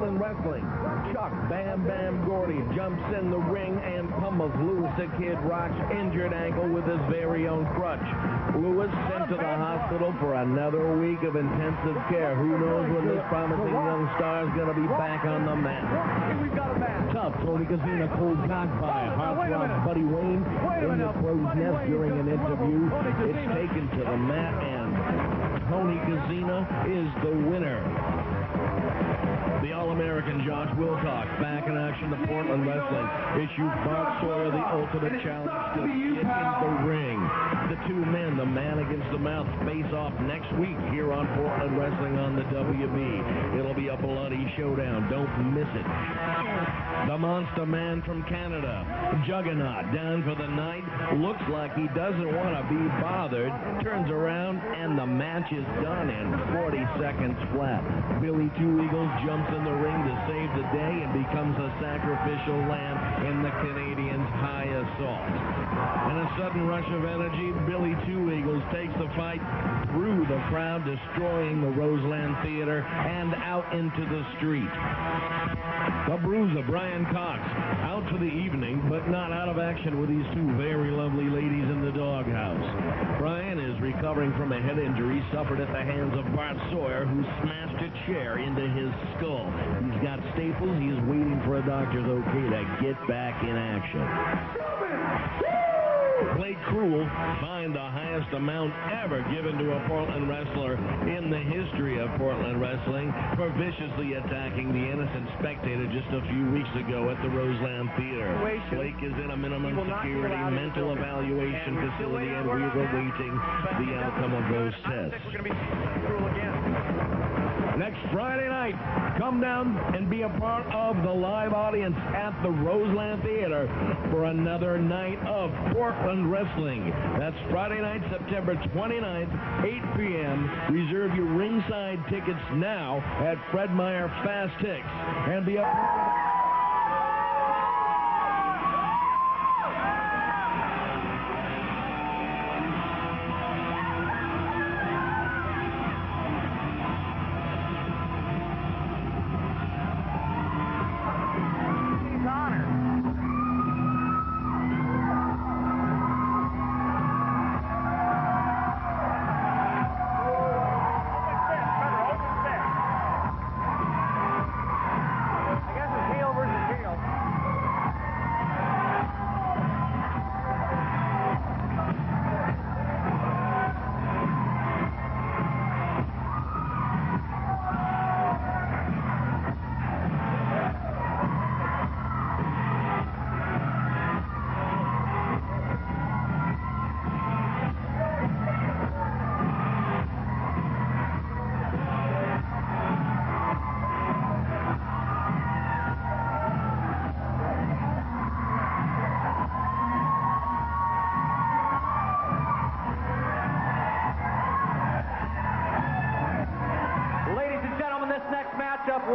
Portland Wrestling. Chuck Bam Bam Gordy jumps in the ring and pummels Louis the Kid Rock's injured ankle with his very own crutch. Louis sent to the hospital for another week of intensive care. Who knows when this promising young star is going to be back on the mat. We've got a match. Tough Tony Casino cold cock by heartthrob Buddy Wayne in the crow's nest during an interview. It's taken to the mat and Tony Casino is the winner. The All-American Josh Wilcox back in action to Portland Wrestling. Issue Bart Sawyer the ultimate challenge to get in the ring. The two men, the man against the mouth, face off next week here on Portland Wrestling on the WB. It'll be a bloody showdown. Don't miss it. The Monster Man from Canada, Juggernaut, down for the night. Looks like he doesn't want to be bothered. Turns around and the match is done in 40 seconds flat. Billy Two Eagles jumps in the ring to save the day and becomes a sacrificial lamb in the Canadians' high assault. In a sudden rush of energy, Billy Two Eagles takes the fight through the crowd, destroying the Roseland Theatre and out into the street. The Bruiser, Brian Cox, out for the evening, but not out of action with these two very lovely ladies in the doghouse. Brian is recovering from a head injury suffered at the hands of Bart Sawyer, who smashed a chair into his skull. He's got staples. He is waiting for a doctor's okay to get back in action. Play Cruel, find the highest amount ever given to a Portland wrestler in the history of Portland Wrestling for viciously attacking the innocent spectator just a few weeks ago at the Roseland Theatre. Blake is in a minimum security mental evaluation facility, and we're awaiting the outcome of those tests. We're going to be cruel again. Next Friday night, come down and be a part of the live audience at the Roseland Theatre for another night of Portland Wrestling. That's Friday night, September 29th, 8 p.m. Reserve your ringside tickets now at Fred Meyer Fast Ticks and be a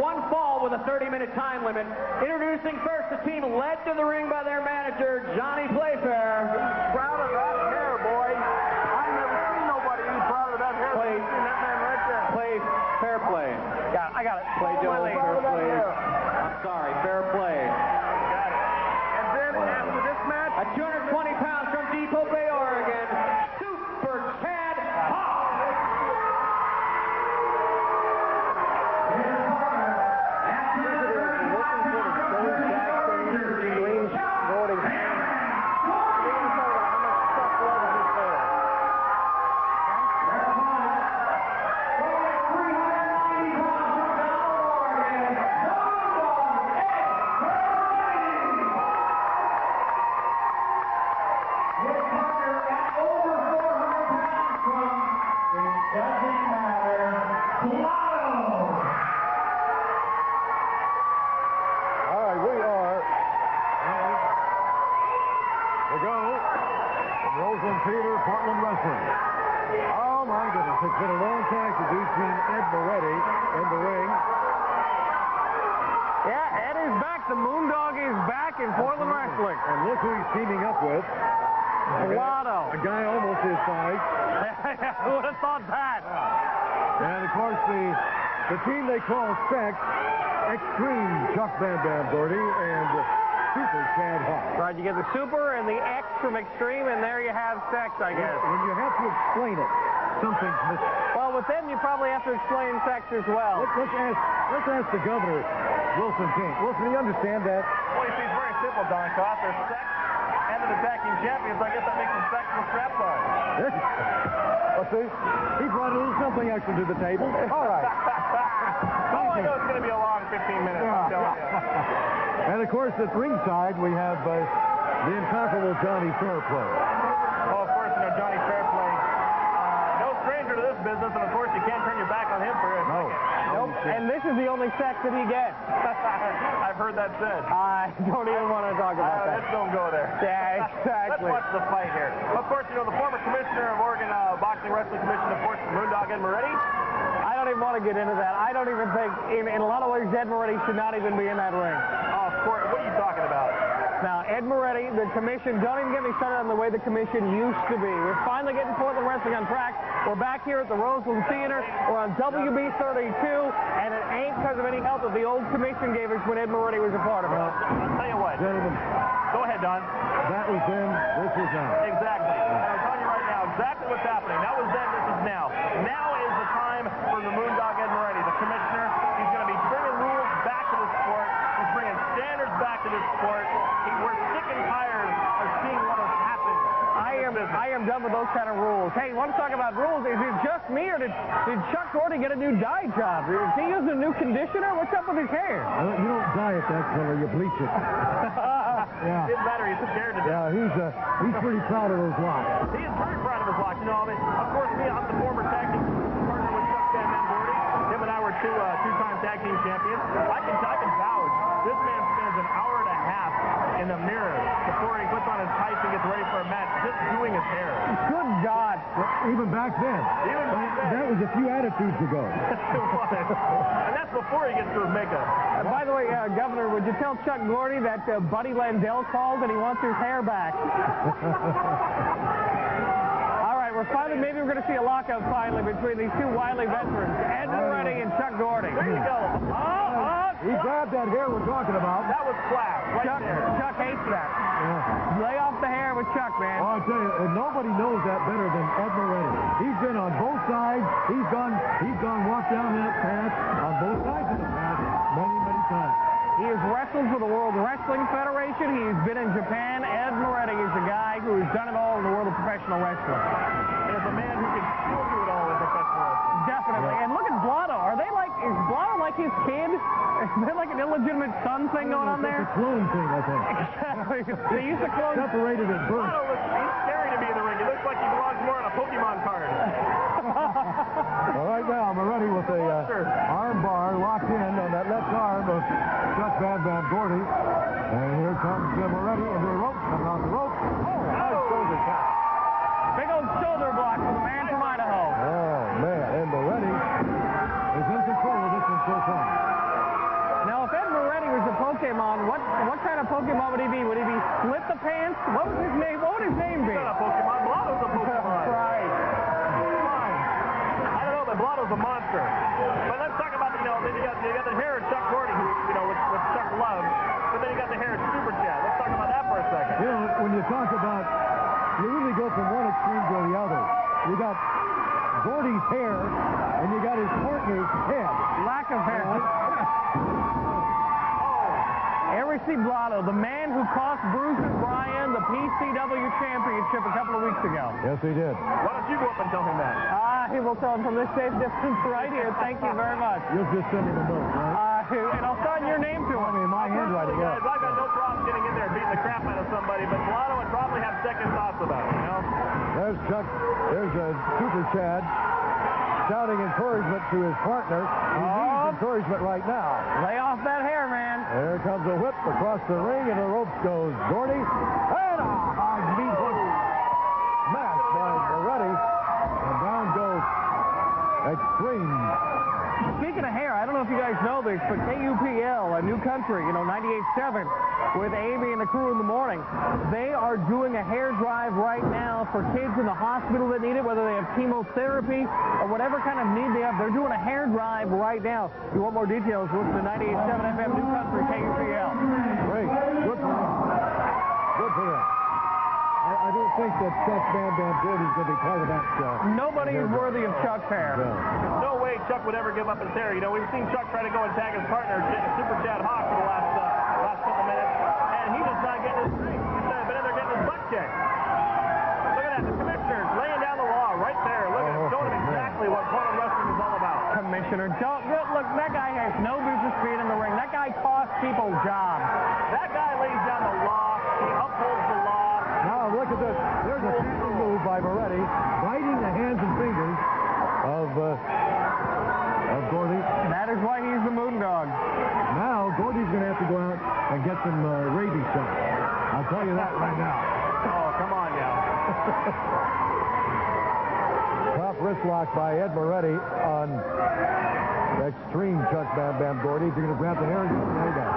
one fall with a 30-minute time limit. Introducing first the team led to the ring by their manager, Jonny Playfair. Proud of that hair, boy. I've never seen nobody be proud of that hair. Play, that man right there. Play fair play. I got it. Play Joe, fair play. I'm sorry, fair play. Got it. And then after this match, at 220 pounds from Depot Bay, Oregon, Super Chad Hawke. Roseland Theatre, Portland Wrestling. Oh, my goodness. It's been a long time since we've seen Ed Moretti in the ring. yeah, Ed is back. The Moondog is back in Portland Wrestling. And look who he's teaming up with. Bluto. A guy almost his size. Who would have thought that? And, of course, the team they call Specs Extreme Chuck Bam Bam Gordy and Super Chad Hawke. Right, you get the super and the X from extreme, and there you have sex, I guess. When you have to explain it, something's missing. Well, with them, you probably have to explain sex as well. Let's ask the governor, Wilson King. Wilson, do you understand that? Well, you see, it's very simple, Don Cost. There's sex and the attacking champions. I guess that makes them sexual strap on. Let's see. He brought a little something extra to the table. All right. I know it's going to be a long 15 minutes, I'm telling you. And, of course, at ringside, we have the incomparable Jonny FairPlay. Oh, of course, you know, Jonny FairPlay. No stranger to this business, and, of course, you can't turn your back on him for a second. Nope. And this is the only sex that he gets. I've heard that said. I don't even want to talk about that. Let's don't go there. Yeah, exactly. Let's watch the fight here. Of course, you know, the former commissioner of Oregon Boxing Wrestling Commission, of course, Moondog and Moretti. I don't even want to get into that. I don't even think, in a lot of ways, Ed Moretti should not even be in that ring. Oh, of course. What are you talking about? Now, Ed Moretti, the commission, don't even get me started on the way the commission used to be. We're finally getting Portland Wrestling on track. We're back here at the Roseland Theatre. We're on WB32, and it ain't because of any help that the old commission gave us when Ed Moretti was a part of it. I'll tell you what. Gentlemen, Go ahead, Don. that was then, this is now. Exactly. And I'm telling you right now exactly what's happening. That was then, this is now. Now is the time for the Moondog Ed Moretti, the commissioner. He's going to be bringing rules back to the sport. He's bringing standards back to this sport. We're sick and tired of seeing what has happened. I am done with those kind of rules. Hey, you want to talk about rules? Is it just me, or did Chuck Gordy get a new dye job? Is he using a new conditioner? What's up with his hair? You don't dye it that color, you bleach it. Yeah. It didn't matter. He's scared to death. Yeah, he's pretty proud of those locks. He is very proud of his watch. You know, I mean, of course, me, I'm the former tag team partner with Chuck Bam Bam Gordy. Him and I were two-time tag team champions. I can vouch. This man spends an hour and a half in the mirror before he puts on his tights and gets ready for a match, just doing his hair. Good God. Even back then. That was a few attitudes ago. And that's before he gets to his makeup. By the way, Governor, would you tell Chuck Gordy that Buddy Landell called and he wants his hair back? All right, maybe we're going to see a lockout finally between these two wily veterans, Ed Moretti and Chuck Gordy. There you go. He grabbed that hair we're talking about. That was class right there. Chuck hates that. Yeah. Lay off the hair with Chuck, man. Oh, I'll tell you, nobody knows that better than Ed Moretti. He's been on both sides. He's gone walk down that path on both sides of the path many, many times. He has wrestled for the World Wrestling Federation. He's been in Japan. Ed Moretti is a guy who has done it all in the world of professional wrestling. There's a man who can still do it all in professional wrestling. Definitely. And look at Bluto. Is Bluto like his kid? Is there like an illegitimate son thing going on there? It's a clone thing, I think. Exactly. They used to clone. Separated at birth. He's scary to be in the ring. He looks like he belongs more on a Pokemon card. All right, now Moretti with a arm bar locked in on that left arm of Chuck Bam Bam Gordy. And here comes Moretti into the rope, coming off the rope. Nice shoulder tap. Big old shoulder block from the man from Idaho. Oh, man. And Moretti is in control of this one so far. Now, if Ed Moretti was a Pokemon, what kind of Pokemon would he be? Would he be Split the Pants? What was his name? What would his name be? He's not a Pokemon. Bluto's a Pokemon. Right. I don't know, but Bluto's a monster. But let's talk about, then you got the hair of Chuck Gordy, who, with Chuck loves. But then you got the hair of Super Chad. Let's talk about that for a second. When you talk about, you really go from one extreme to the other. You got Gordy's hair, and you got his partner's head. Lack of hair. Ever see Bluto, the man who cost Bruce and Bryan the PCW championship a couple of weeks ago? Yes, he did. Why don't you go up and tell him that? He will tell him from this safe distance right here. Thank you very much. You'll just send him a note, right? And I'll sign your name to him. I mean, my handwriting. Guys, I've got no problem getting in there and beating the crap out of somebody, but Bluto would probably have second thoughts about it, There's Chuck. There's a Super Chad shouting encouragement to his partner. He needs encouragement right now. Lay off that hair, man. There comes a whip across the ring, and the ropes goes Gordy. And a hard knee hook smashed by Moretti. And down goes Extreme Speaking of hair, I don't know if you guys know this, but KUPL, a new country, 98.7, with Amy and the crew in the morning, they are doing a hair drive right now for kids in the hospital that need it, whether they have chemotherapy or whatever kind of need they have. They're doing a hair drive right now. If you want more details, listen to 98.7 FM New Country KUPL. Great. Good for them. Good for them. I don't think that Chuck Bam Bam Gordy's going to be part of that. Nobody is worthy of Chuck's hair. Yeah. There's no way Chuck would ever give up his hair. We've seen Chuck try to go and tag his partner, Super Chad Hawke, for the last couple minutes, and he just not getting his drink. He's been in there getting his butt kicked. Look at that. The commissioner's laying down the law right there. Look at him, showing him exactly what Portland wrestling is all about. Commissioner, look, that guy has no business being in the ring. That guy costs people jobs. That guy lays down the law. He upholds the law. Now look at this. There's a cheating move by Moretti, biting the hands and fingers of Gordy. That is why he's the Moondog. Now Gordy's going to have to go out and get some rabies shots. I'll tell you that right now. Oh, come on now. Tough wrist lock by Ed Moretti on extreme Chuck Bam Bam Gordy. If you're going to grab the hair, you can go.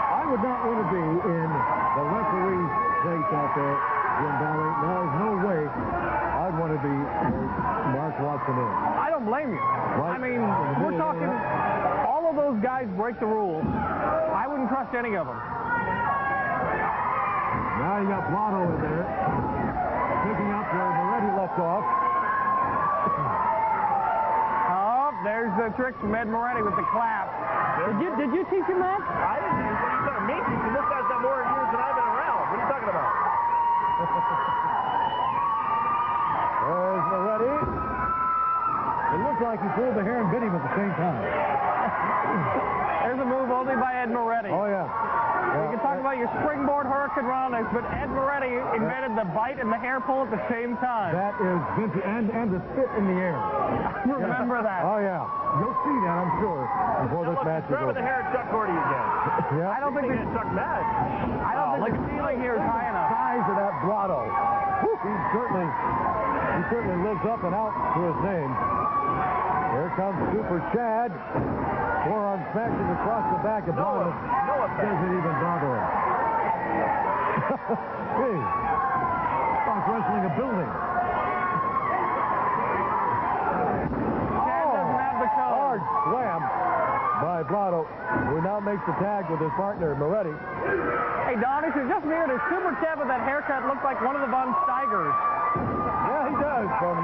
I would not want to be in the referee's place out there, Jim Valley. There's no way I'd want to be Mark Watson in. I don't blame you. Right. I mean, we're talking, all of those guys break the rules. I wouldn't trust any of them. Now you got Bluto in there, picking up where Moretti left off. There's the trick from Ed Moretti with the clap. Did you teach him that? I didn't. What are you talking me teaching? This guy's got more years than I've been around. What are you talking about? There's Moretti. It looked like he pulled the hair and bit him at the same time. There's a move only by Ed Moretti. Oh, yeah. We can talk about your springboard hurricane rounders, but Ed Moretti invented the bite and the hair pull at the same time. That is vintage, and the spit in the air. Remember that. Oh, yeah. You'll see that, I'm sure, before this match is over. Grabbing the hair of Chuck Gordy again. Yeah. I don't think the Chuck mad. I don't think the ceiling here is high enough. The size of that Bluto. He certainly lives up and out to his name. Here comes Super Chad. Forearm smashing across the back of Bluto. Doesn't even bother him. Hey, like wrestling a building. Chad doesn't have the code. Hard slam by Bluto, who now makes the tag with his partner, Moretti. Hey, Don, is it just me or does Super Chad with that haircut look like one of the Von Steigers? Yeah, he does. From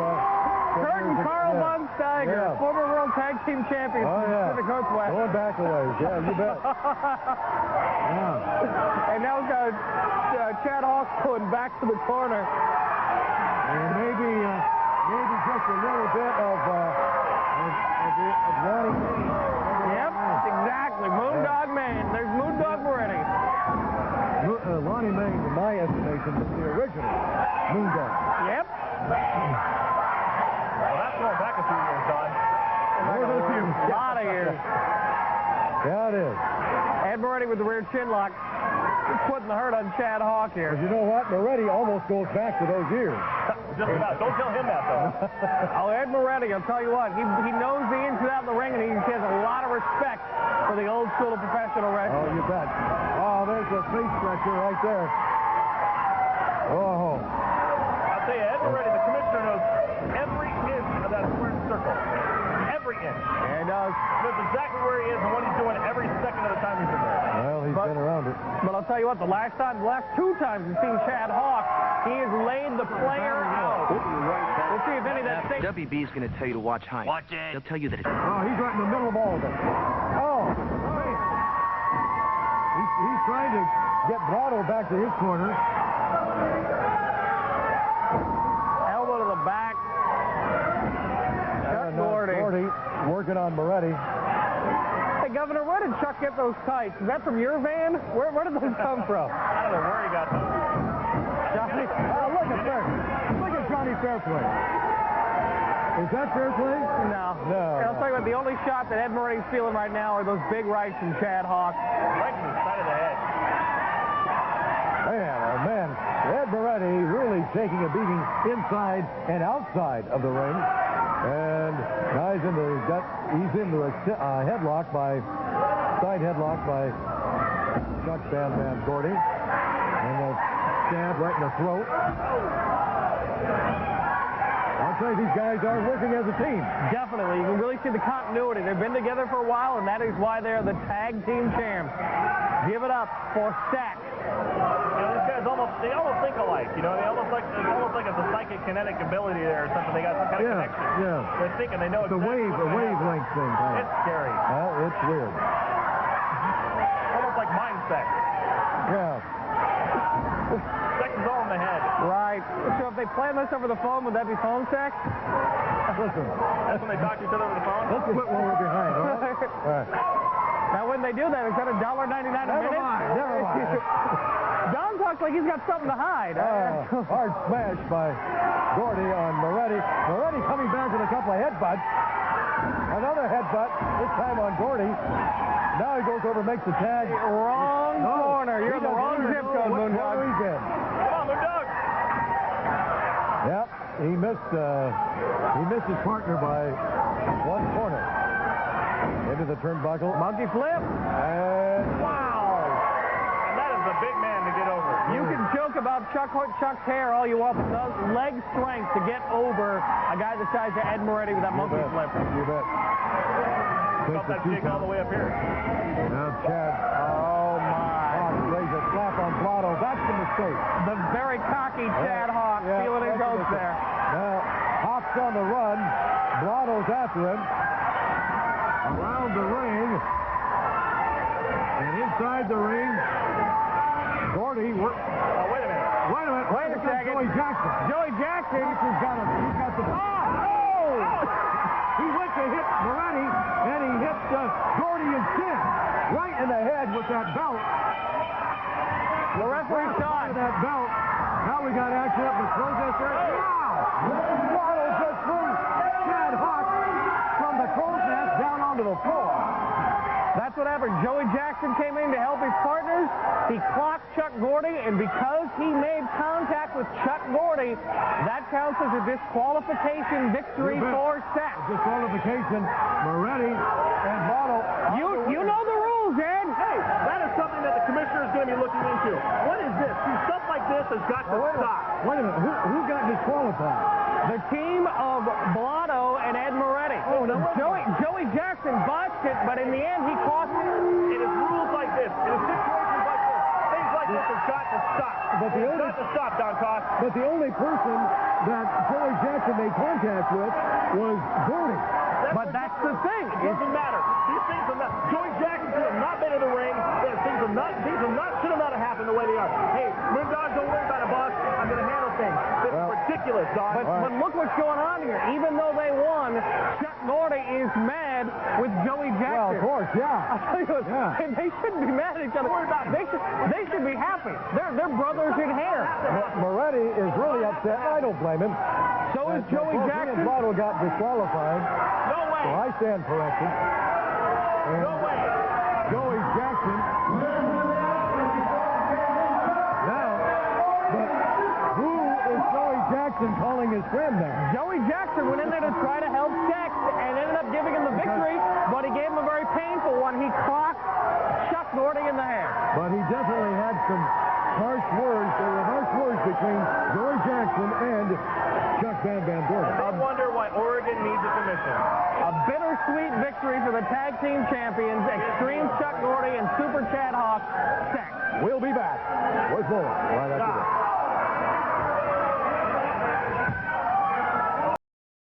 Kurt and Carl Von Steiger, Yeah. former World Tag Team Champions Oh, from yeah. Pacific Northwest. Going back a ways. Yeah, you bet. Yeah. And now we've got Chad Hawke going back to the corner. And maybe just a little bit of Ronnie Main. Yep, exactly. Moondog Man. There's Moondog Moretti. Lonnie Main, in my estimation, was the original Moondog. Yep. Well, that's going back a few years, Don. More than a few. A lot of years. Yeah, it is. Ed Moretti with the rear chin lock. He's putting the hurt on Chad Hawke here. But you know what? Moretti almost goes back to those years. Just about. Don't tell him that, though. Oh, Ed Moretti, I'll tell you what, he knows the ins and outs of the ring, and he has a lot of respect for the old school of professional wrestling. Oh, you bet. Oh, there's a face stretcher right there. Oh. I'll tell you, Ed Moretti, the commissioner, knows every inch of that square circle. Every inch. Yeah, he does. Knows exactly where he is and what he's doing every second of the time he's in there. Well, he's been around it. But I'll tell you what, the last two times we've seen Chad Hawke, he has laid the player out. We'll see if any of that stays. WB is going to tell you to watch height. Watch it. They'll tell you that it's... Oh, he's right in the middle of all of it. Oh, man. He's trying to get Bluto back to his corner. Elbow to the back. Chuck Gordy working on Moretti. Hey, Governor, where did Chuck get those tights? Is that from your van? Where did those come from? I don't know where he got them. Johnny. Look at Jonny FairPlay. Is that fair play? No. No. I'll tell you what, the only shot that Ed Moretti's feeling right now are those big rights from Chad Hawke. Right to the side of the head. Man, oh man, Ed Moretti really taking a beating inside and outside of the ring. And now he's into a headlock by, side headlock by Chuck Bam Bam Gordy. And a stab right in the throat. I'll tell you, these guys are working as a team. Definitely. You can really see the continuity. They've been together for a while, and that is why they're the tag team champs. Give it up for Stack. These guys almost think alike. It's almost like it's a psychic kinetic ability there or something. They got some kind of connection. Yeah. They're thinking they know It's a wavelength thing. It's scary. It's weird. Almost like mind sex. Yeah. Sex is all in the head. Right. So if they plan this over the phone, would that be phone sex? Listen. That's when they talk to each other over the phone? Let's quit while we're behind, all right? All right. Now, when they do that, is that $1.99 a minute? Never mind. Don talks like he's got something to hide. Hard smash by Gordy on Moretti. Moretti coming back with a couple of headbutts. Another headbutt, this time on Gordy. Now he goes over and makes the tag. Wrong corner. You're in the wrong zip code, Moondog. He's in. Come on, Moondog. Yep, he missed his partner by one corner. Into the turnbuckle. Monkey flip. And Wow. And that is a big man to get over. You can joke about Chuck's hair all you want, but those leg strength to get over a guy the size of Ed Moretti with that monkey flip. You bet. Felt that jig all the way up here. Now Chad. Oh, my. Hawke lays a slap on Bluto. That's the mistake. The very cocky Chad Hawke feeling his oats there. Now, Hawke's on the run. Bluto's after him. Around the ring. And inside the ring, Gordy. Wait a minute. Wait a second. Joey Jackson. Joey Jackson. He's got the... Oh! He went to hit Moretti, and he hit Gordy instead. Right in the head with that belt. The referee saw it. That belt. Now we got action up in the crow's there. Wow! Bluto just threw Chad Hawke from the crow's nest down onto the floor. That's what happened. Joey Jackson came in to help his partners. He clocked Chuck Gordy, and because he made contact with Chuck Gordy, that counts as a disqualification victory for Stack. Disqualification. Moretti and Bluto. You know the rules, Ed. Hey, that is something that the commissioner is going to be looking into. What is this? See, stuff like this has got to stop. Wait a minute. Who got disqualified? The team of Bluto and Ed Moretti. Oh, no. Joey Jackson botched it, but in the end, he cost it. It is rules like this. It is situations like this. Things like this have got to stop. But It's got to stop, Don Cost. But the only person that Joey Jackson made contact with was Gordy. But that's the thing. It doesn't matter. These things are not. Joey Jackson should have not been in the ring. Things should have not happened the way they are. Hey, Moondog, don't worry about it, boss. I'm going to handle things. This is ridiculous, Don. But look what's going on here. Even though they won, Chuck Gordy is mad with Joey Jackson. Well, of course, yeah. I'll tell you what, they shouldn't be mad at each other. They should be happy. They're brothers in hair. Moretti is really upset. I don't blame him. So is Joey Jackson. He and Bluto got disqualified. No way. So I stand corrected. And No way. Joey Jackson. Now, but who is Joey Jackson calling his friend now? Joey Jackson went in there to try to help Stack and ended up giving him the victory, but he gave him a very painful one. He clocked Chuck Gordy in the hair. But he definitely had some harsh words. There were harsh words between Joey Jackson and Chuck Bam Bam Gordy. I wonder why Oregon needs a commission. A bittersweet victory for the tag team champions, Extreme Chuck Gordy and Super Chad Hawke. Stack. We'll be back with more right after this.